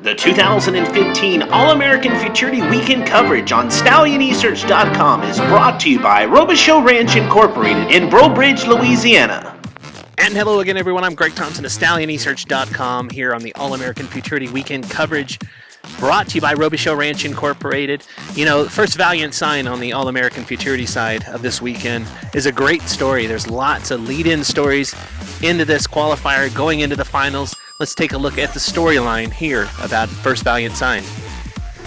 The 2015 All-American Futurity Weekend coverage on StallionResearch.com is brought to you by Robichaux Ranch Incorporated in Breaux Bridge, Louisiana. And hello again, everyone. I'm Greg Thompson of StallionResearch.com here on the All-American Futurity Weekend coverage brought to you by Robichaux Ranch Incorporated. You know, the first Valiant Sign on the All-American Futurity side of this weekend is a great story. There's lots of lead-in stories into this qualifier going into the finals. Let's take a look at the storyline here about First Valiant Sign.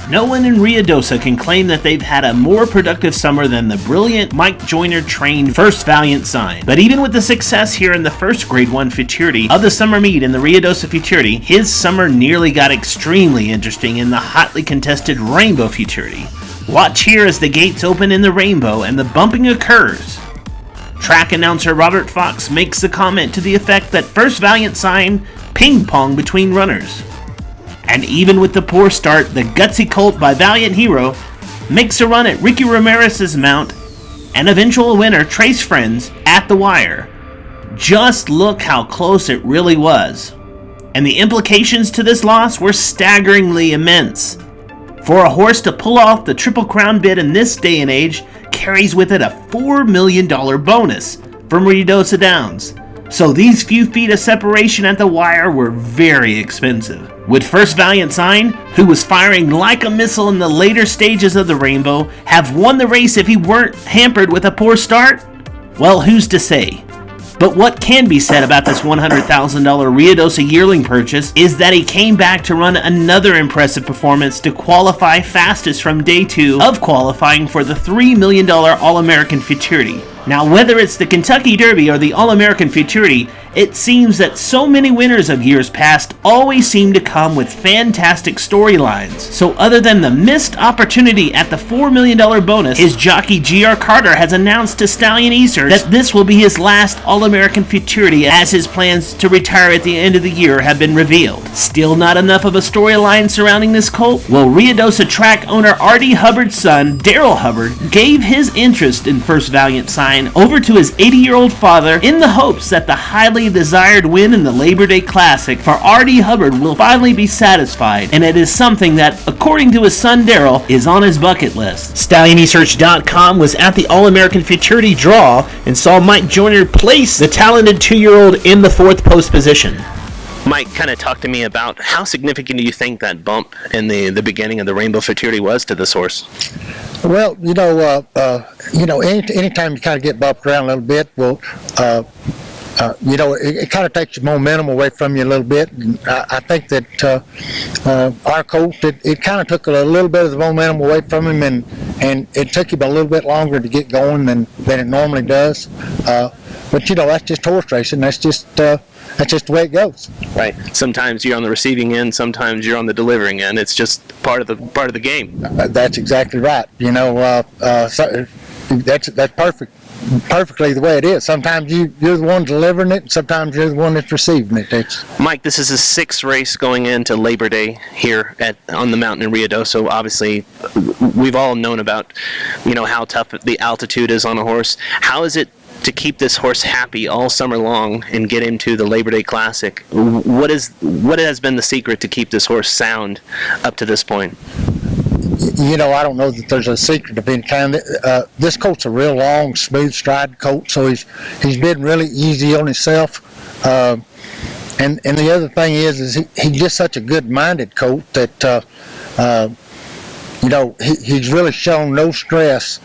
No one in Ruidoso can claim that they've had a more productive summer than the brilliant Mike Joyner-trained First Valiant Sign. But even with the success here in the first Grade 1 Futurity of the summer meet in the Ruidoso Futurity, his summer nearly got extremely interesting in the hotly contested Rainbow Futurity. Watch here as the gates open in the Rainbow and the bumping occurs. Track announcer Robert Fox makes the comment to the effect that First Valiant Sign ping-pong between runners. And even with the poor start, the gutsy colt by Valiant Hero makes a run at Ricky Ramirez's mount and eventual winner Trace Friends at the wire. Just look how close it really was. And the implications to this loss were staggeringly immense. For a horse to pull off the Triple Crown bid in this day and age carries with it a $4 million bonus from Ruidoso Downs. So these few feet of separation at the wire were very expensive. Would First Valiant Sign, who was firing like a missile in the later stages of the Rainbow, have won the race if he weren't hampered with a poor start? Well, who's to say? But what can be said about this $100,000 Ruidoso yearling purchase is that he came back to run another impressive performance to qualify fastest from day 2 of qualifying for the $3 million All-American Futurity. Now, whether it's the Kentucky Derby or the All-American Futurity, it seems that so many winners of years past always seem to come with fantastic storylines. So other than the missed opportunity at the $4 million bonus, his jockey G.R. Carter has announced to Stallion Research that this will be his last All-American Futurity, as his plans to retire at the end of the year have been revealed. Still not enough of a storyline surrounding this colt? Well, Ruidoso track owner R.D. Hubbard's son, Daryl Hubbard, gave his interest in First Valiant Sign over to his 80-year-old father in the hopes that the highly desired win in the Labor Day Classic for R.D. Hubbard will finally be satisfied, and it is something that, according to his son Daryl, is on his bucket list. StallionResearch.com was at the All-American Futurity draw and saw Mike Joyner place the talented 2-year-old in the 4th post position. Mike, kind of talk to me about how significant do you think that bump in the beginning of the Rainbow Futurity was to this horse? Well, anytime you kind of get bumped around a little bit, it kind of takes your momentum away from you a little bit. And I think that our colt, it kind of took a little bit of the momentum away from him, and it took him a little bit longer to get going than it normally does. But that's just horse racing. That's just the way it goes. Right. Sometimes you're on the receiving end. Sometimes you're on the delivering end. It's just part of the game. That's exactly right. So that's perfect. Perfectly the way it is. Sometimes you're the one delivering it, and sometimes you're the one that's receiving it. Mike, this is a 6th race going into Labor Day here on the mountain in Ruidoso. Obviously, we've all known about how tough the altitude is on a horse. How is it to keep this horse happy all summer long and get into the Labor Day Classic? What has been the secret to keep this horse sound up to this point? I don't know that there's a secret of any kind. This colt's a real long, smooth stride colt, so he's been really easy on himself. And the other thing is he's just such a good-minded colt that he's really shown no stress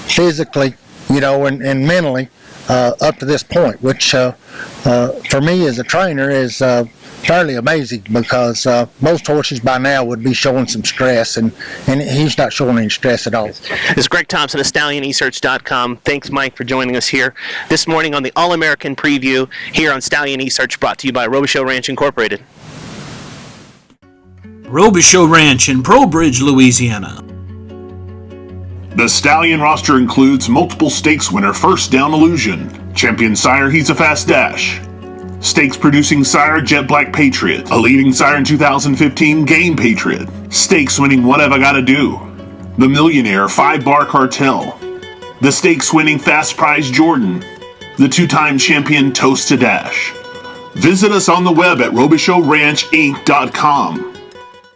physically, and mentally up to this point, which for me as a trainer is fairly amazing, because most horses by now would be showing some stress, and he's not showing any stress at all. This is Greg Thompson of StallionResearch.com. Thanks, Mike, for joining us here this morning on the All-American Preview here on Stallion Research, brought to you by Robichaux Ranch Incorporated. Robichaux Ranch in Breaux Bridge, Louisiana. The Stallion roster includes multiple stakes winner First Down Illusion, champion sire He's a Fast Dash, stakes producing sire Jet Black Patriot, a leading sire in 2015 Game Patriot, stakes winning What Have I Gotta Do, the Millionaire 5-Bar Cartel, the stakes winning Fast Prize Jordan, the 2-time champion Toast to Dash, Visit us on the web at RobishowRanchInc.com.